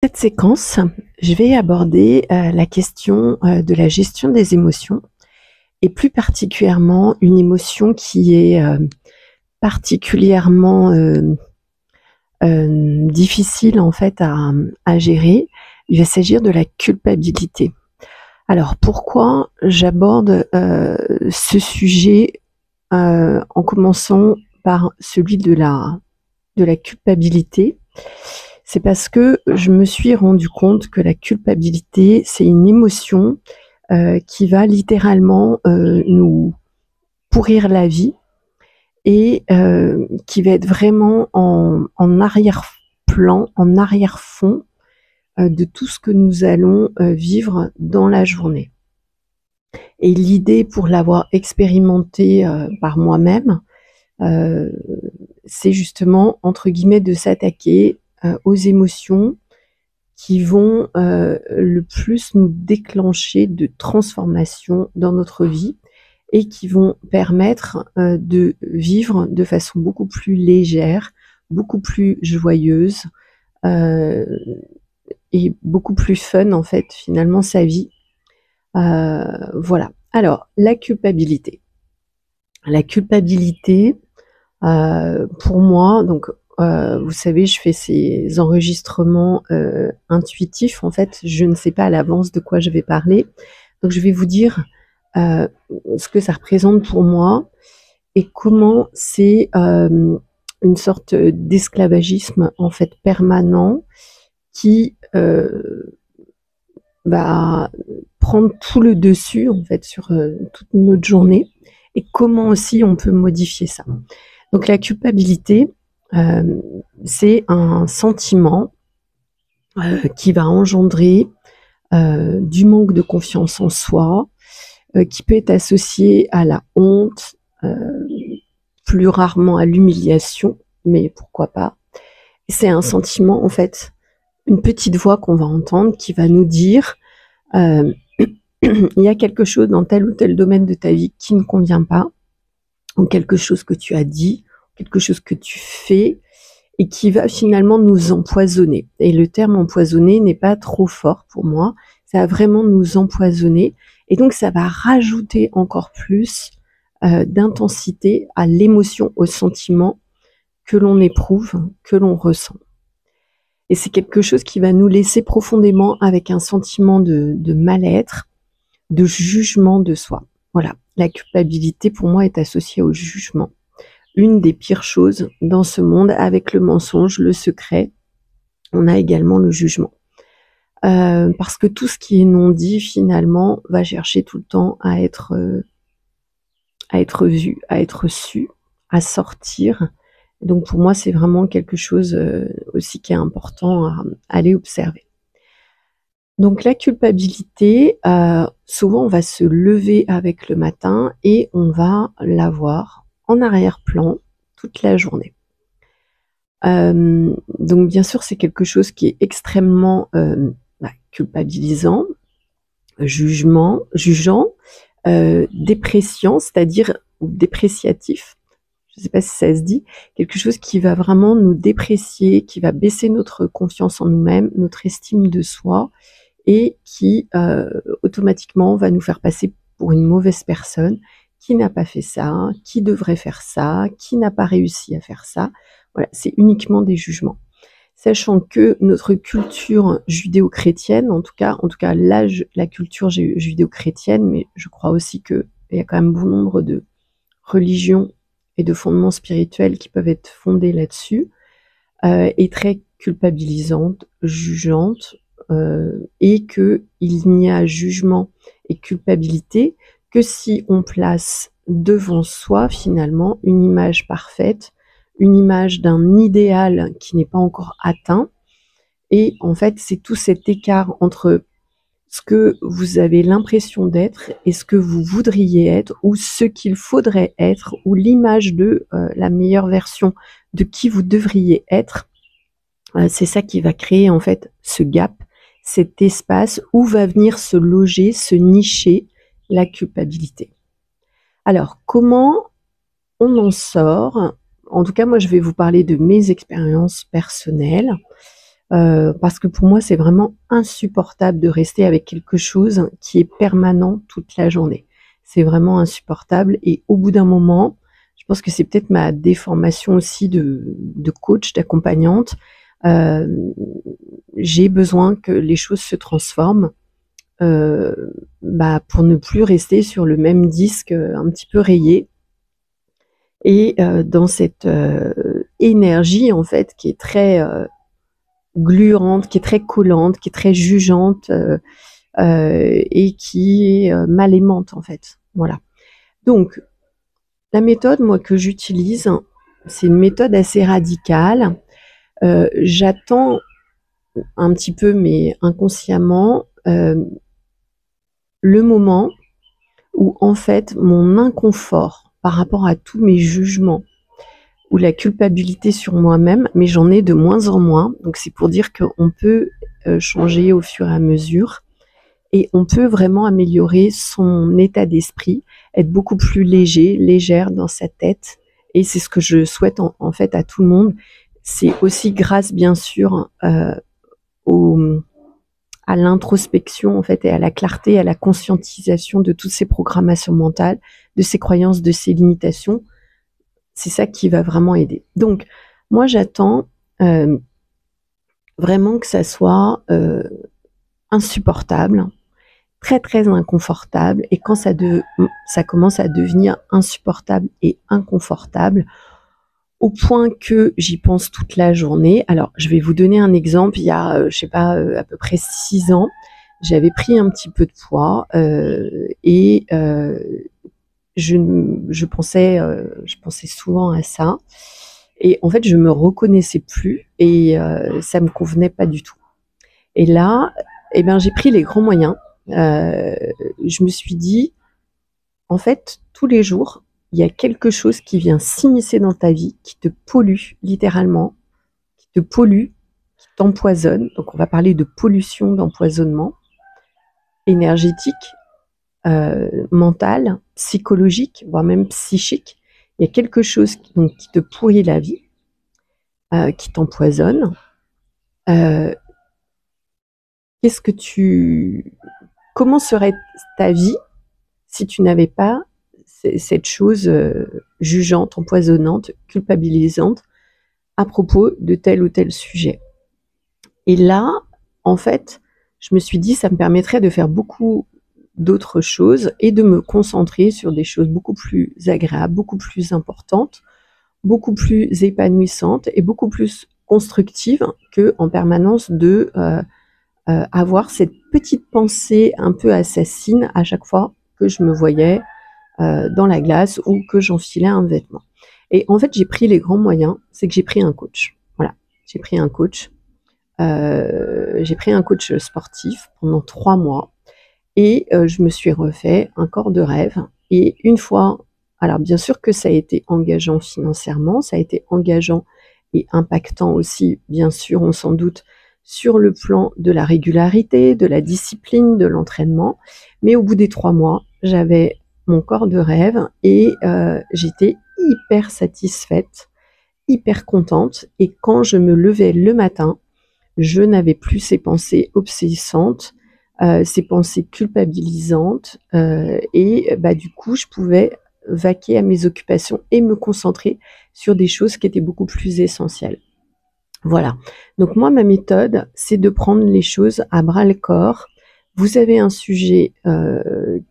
Cette séquence, je vais aborder la question de la gestion des émotions et plus particulièrement une émotion qui est particulièrement difficile en fait à gérer. Il va s'agir de la culpabilité. Alors pourquoi j'aborde ce sujet en commençant par celui de la culpabilité? C'est parce que je me suis rendu compte que la culpabilité, c'est une émotion qui va littéralement nous pourrir la vie et qui va être vraiment en arrière-plan, en arrière-fond de tout ce que nous allons vivre dans la journée. Et l'idée, pour l'avoir expérimenté par moi-même, c'est justement, entre guillemets, de s'attaquer aux émotions qui vont le plus nous déclencher de transformations dans notre vie et qui vont permettre de vivre de façon beaucoup plus légère, beaucoup plus joyeuse et beaucoup plus fun en fait finalement sa vie. Voilà. Alors, la culpabilité. La culpabilité, pour moi, donc vous savez, je fais ces enregistrements intuitifs. En fait, je ne sais pas à l'avance de quoi je vais parler. Donc, je vais vous dire ce que ça représente pour moi et comment c'est une sorte d'esclavagisme en fait permanent qui va prendre tout le dessus en fait sur toute notre journée et comment aussi on peut modifier ça. Donc la culpabilité, c'est un sentiment qui va engendrer du manque de confiance en soi, qui peut être associé à la honte, plus rarement à l'humiliation, mais pourquoi pas. C'est un sentiment, en fait, une petite voix qu'on va entendre qui va nous dire il y a quelque chose dans tel ou tel domaine de ta vie qui ne convient pas, ou quelque chose que tu as dit, quelque chose que tu fais, et qui va finalement nous empoisonner. Et le terme empoisonner n'est pas trop fort pour moi, ça va vraiment nous empoisonner, et donc ça va rajouter encore plus d'intensité à l'émotion, au sentiment que l'on éprouve, que l'on ressent. Et c'est quelque chose qui va nous laisser profondément avec un sentiment de mal-être, de jugement de soi. Voilà, la culpabilité pour moi est associée au jugement. Une des pires choses dans ce monde, avec le mensonge, le secret, on a également le jugement. Parce que tout ce qui est non dit, finalement, va chercher tout le temps à être vu, à être su, à sortir. Donc pour moi, c'est vraiment quelque chose aussi qui est important à aller observer. Donc la culpabilité, souvent on va se lever avec le matin et on va l'avoir en arrière-plan toute la journée. Donc bien sûr, c'est quelque chose qui est extrêmement culpabilisant, jugeant, dépréciant, c'est-à-dire ou dépréciatif, je ne sais pas si ça se dit, quelque chose qui va vraiment nous déprécier, qui va baisser notre confiance en nous-mêmes, notre estime de soi, et qui automatiquement va nous faire passer pour une mauvaise personne qui n'a pas fait ça, qui devrait faire ça, qui n'a pas réussi à faire ça. Voilà, c'est uniquement des jugements. Sachant que notre culture judéo-chrétienne, en tout cas la culture judéo-chrétienne, mais je crois aussi qu'il y a quand même bon nombre de religions et de fondements spirituels qui peuvent être fondés là-dessus, est très culpabilisante, jugeante, et qu'il n'y a jugement et culpabilité que si on place devant soi finalement une image parfaite, une image d'un idéal qui n'est pas encore atteint. Et en fait, c'est tout cet écart entre ce que vous avez l'impression d'être et ce que vous voudriez être, ou ce qu'il faudrait être, ou l'image de la meilleure version de qui vous devriez être. C'est ça qui va créer en fait ce gap, cet espace où va venir se loger, se nicher la culpabilité. Alors, comment on en sort? En tout cas, moi, je vais vous parler de mes expériences personnelles. parce que pour moi, c'est vraiment insupportable de rester avec quelque chose qui est permanent toute la journée. C'est vraiment insupportable et au bout d'un moment, je pense que c'est peut-être ma déformation aussi de coach, d'accompagnante. Euh, j'ai besoin que les choses se transforment euh, pour ne plus rester sur le même disque un petit peu rayé et dans cette énergie en fait qui est très gluante, qui est très collante, qui est très jugeante et qui est mal aimante en fait. Voilà. Donc la méthode moi que j'utilise, c'est une méthode assez radicale. J'attends un petit peu, mais inconsciemment, le moment où en fait mon inconfort par rapport à tous mes jugements ou la culpabilité sur moi-même, mais j'en ai de moins en moins. Donc c'est pour dire qu'on peut changer au fur et à mesure et on peut vraiment améliorer son état d'esprit, être beaucoup plus léger, légère dans sa tête. Et c'est ce que je souhaite en fait à tout le monde. C'est aussi grâce bien sûr au, à l'introspection en fait et à la clarté, à la conscientisation de toutes ces programmations mentales, de ces croyances, de ces limitations. C'est ça qui va vraiment aider. Donc moi j'attends vraiment que ça soit insupportable, très très inconfortable, et quand ça commence à devenir insupportable et inconfortable au point que j'y pense toute la journée. Alors je vais vous donner un exemple. Il y a je sais pas à peu près 6 ans, j'avais pris un petit peu de poids et je pensais souvent à ça et en fait je me reconnaissais plus et ça me convenait pas du tout. Et là, eh ben j'ai pris les grands moyens. Je me suis dit, en fait, tous les jours, il y a quelque chose qui vient s'immiscer dans ta vie, qui te pollue littéralement, qui te pollue, qui t'empoisonne. Donc on va parler de pollution, d'empoisonnement énergétique, mental, psychologique, voire même psychique. Il y a quelque chose qui te pourrit la vie, qui t'empoisonne. Euh, qu'est-ce que tu, comment serait ta vie si tu n'avais pas cette chose jugeante, empoisonnante, culpabilisante à propos de tel ou tel sujet. Et là, en fait, je me suis dit, ça me permettrait de faire beaucoup d'autres choses et de me concentrer sur des choses beaucoup plus agréables, beaucoup plus importantes, beaucoup plus épanouissantes et beaucoup plus constructives que en permanence de avoir cette petite pensée un peu assassine à chaque fois que je me voyais dans la glace ou que j'enfilais un vêtement. Et en fait, j'ai pris les grands moyens, c'est que j'ai pris un coach. Voilà, j'ai pris un coach. J'ai pris un coach sportif pendant 3 mois et je me suis refait un corps de rêve. Et une fois, alors bien sûr que ça a été engageant financièrement, ça a été engageant et impactant aussi, bien sûr, on s'en doute, sur le plan de la régularité, de la discipline, de l'entraînement. Mais au bout des 3 mois, j'avais mon corps de rêve et j'étais hyper satisfaite, hyper contente. Et quand je me levais le matin, je n'avais plus ces pensées obséissantes, ces pensées culpabilisantes et du coup, je pouvais vaquer à mes occupations et me concentrer sur des choses qui étaient beaucoup plus essentielles. Voilà. Donc moi, ma méthode, c'est de prendre les choses à bras le corps. Vous avez un sujet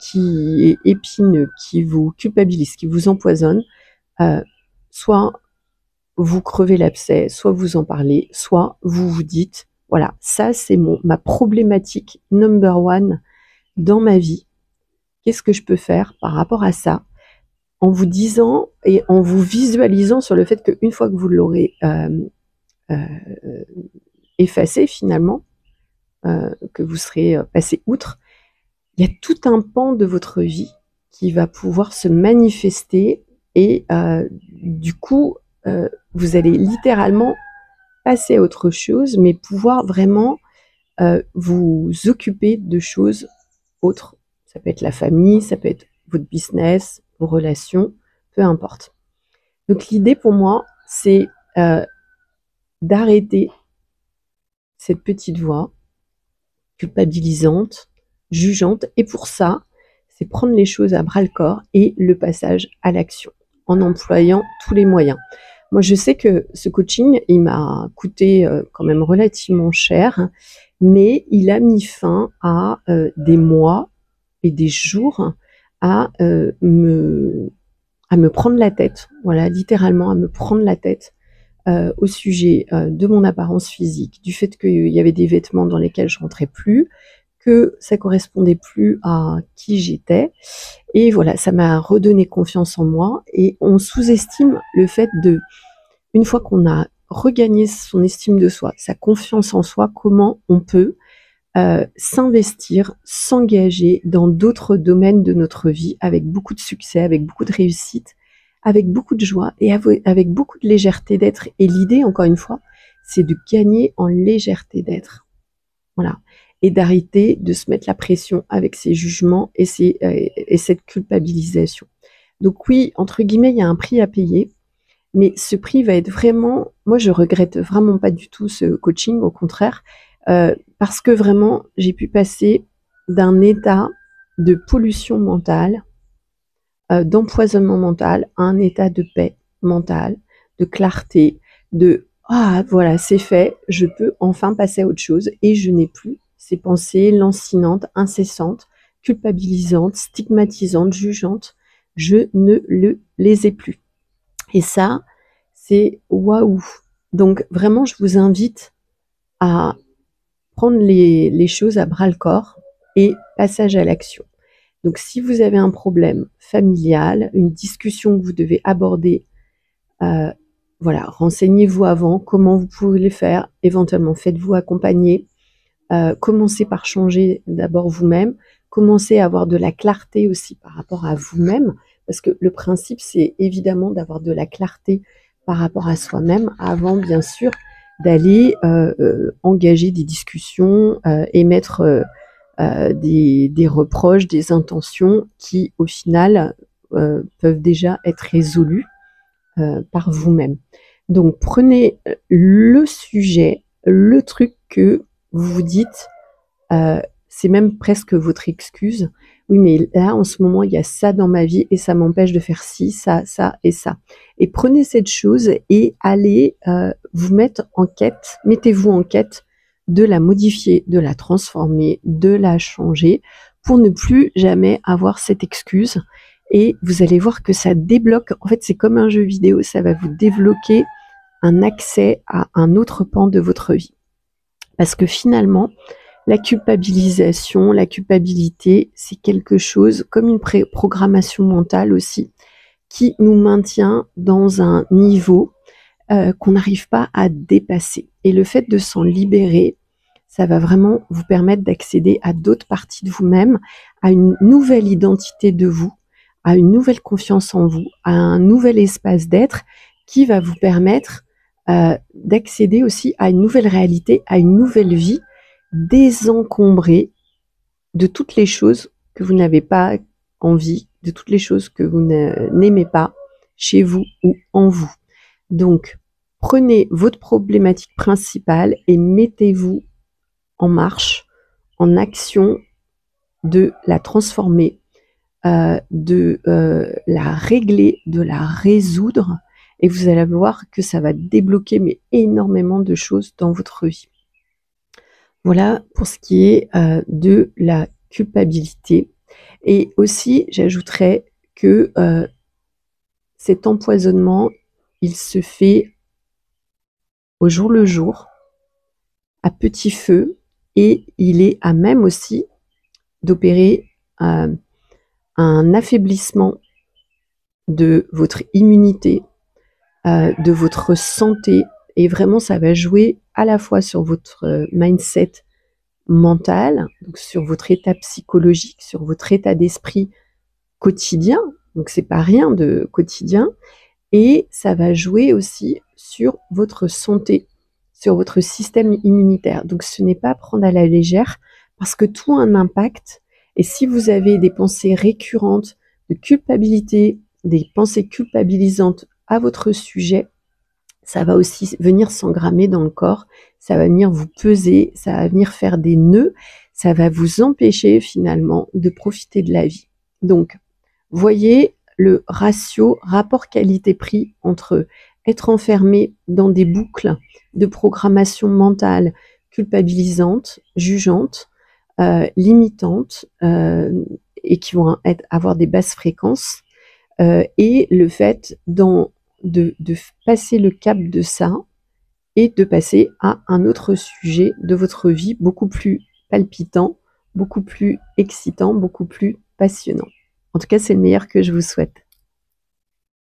qui est épineux, qui vous culpabilise, qui vous empoisonne, soit vous crevez l'abcès, soit vous en parlez, soit vous vous dites, voilà, ça c'est ma problématique number one dans ma vie. Qu'est-ce que je peux faire par rapport à ça? En vous disant et en vous visualisant sur le fait qu'une fois que vous l'aurez effacé finalement, que vous serez passé outre, il y a tout un pan de votre vie qui va pouvoir se manifester et du coup, vous allez littéralement passer à autre chose, mais pouvoir vraiment vous occuper de choses autres. Ça peut être la famille, ça peut être votre business, vos relations, peu importe. Donc l'idée pour moi, c'est d'arrêter cette petite voix culpabilisante, jugeante. Et pour ça, c'est prendre les choses à bras-le-corps et le passage à l'action en employant tous les moyens. Moi, je sais que ce coaching, il m'a coûté quand même relativement cher, mais il a mis fin à des mois et des jours à me prendre la tête, voilà, littéralement à me prendre la tête au sujet de mon apparence physique, du fait qu'il y avait des vêtements dans lesquels je rentrais plus, que ça correspondait plus à qui j'étais. Et voilà, ça m'a redonné confiance en moi. Et on sous-estime le fait de, une fois qu'on a regagné son estime de soi, sa confiance en soi, comment on peut s'investir, s'engager dans d'autres domaines de notre vie avec beaucoup de succès, avec beaucoup de réussite, avec beaucoup de joie et avec beaucoup de légèreté d'être. Et l'idée, encore une fois, c'est de gagner en légèreté d'être. Voilà. Et d'arrêter de se mettre la pression avec ses jugements et cette culpabilisation. Donc oui, entre guillemets, il y a un prix à payer, mais ce prix va être vraiment, moi je regrette vraiment pas du tout ce coaching, au contraire, parce que vraiment j'ai pu passer d'un état de pollution mentale, d'empoisonnement mental à un état de paix mentale, de clarté, de ah voilà, c'est fait, je peux enfin passer à autre chose et je n'ai plus ces pensées lancinantes, incessantes, culpabilisantes, stigmatisantes, jugeantes. Je ne les ai plus. Et ça, c'est waouh. Donc vraiment, je vous invite à prendre les choses à bras le corps et passage à l'action. Donc si vous avez un problème familial, une discussion que vous devez aborder, voilà, renseignez-vous avant comment vous pouvez le faire, éventuellement faites-vous accompagner, commencez par changer d'abord vous-même, commencez à avoir de la clarté aussi par rapport à vous-même, parce que le principe c'est évidemment d'avoir de la clarté par rapport à soi-même avant bien sûr d'aller engager des discussions, émettre des reproches, des intentions qui au final peuvent déjà être résolues par vous-même. Donc prenez le sujet, le truc que vous vous dites, c'est même presque votre excuse. Oui, mais là, en ce moment, il y a ça dans ma vie et ça m'empêche de faire ci, ça, ça et ça. Et prenez cette chose et allez vous mettre en quête, mettez-vous en quête de la modifier, de la transformer, de la changer pour ne plus jamais avoir cette excuse. Et vous allez voir que ça débloque. En fait, c'est comme un jeu vidéo, ça va vous débloquer un accès à un autre pan de votre vie. Parce que finalement, la culpabilisation, la culpabilité, c'est quelque chose comme une programmation mentale aussi, qui nous maintient dans un niveau qu'on n'arrive pas à dépasser. Et le fait de s'en libérer, ça va vraiment vous permettre d'accéder à d'autres parties de vous-même, à une nouvelle identité de vous, à une nouvelle confiance en vous, à un nouvel espace d'être qui va vous permettre d'accéder aussi à une nouvelle réalité, à une nouvelle vie, désencombrée de toutes les choses que vous n'avez pas envie, de toutes les choses que vous n'aimez pas chez vous ou en vous. Donc, prenez votre problématique principale et mettez-vous en marche, en action de la transformer, de la régler, de la résoudre, et vous allez voir que ça va débloquer mais énormément de choses dans votre vie. Voilà pour ce qui est de la culpabilité. Et aussi, j'ajouterais que cet empoisonnement, il se fait au jour le jour, à petit feu, et il est à même aussi d'opérer un affaiblissement de votre immunité, de votre santé, et vraiment ça va jouer à la fois sur votre mindset mental, donc sur votre état psychologique, sur votre état d'esprit quotidien, donc c'est pas rien de quotidien, et ça va jouer aussi sur votre santé, sur votre système immunitaire. Donc ce n'est pas à prendre à la légère parce que tout a un impact, et si vous avez des pensées récurrentes de culpabilité, des pensées culpabilisantes à votre sujet, Ça va aussi venir s'engrammer dans le corps, ça va venir vous peser, ça va venir faire des nœuds, ça va vous empêcher finalement de profiter de la vie. Donc, voyez le ratio, rapport qualité-prix entre être enfermé dans des boucles de programmation mentale culpabilisante, jugeante, limitantes et qui vont avoir des basses fréquences, et le fait de passer le cap de ça et de passer à un autre sujet de votre vie beaucoup plus palpitant, beaucoup plus excitant, beaucoup plus passionnant. En tout cas, c'est le meilleur que je vous souhaite.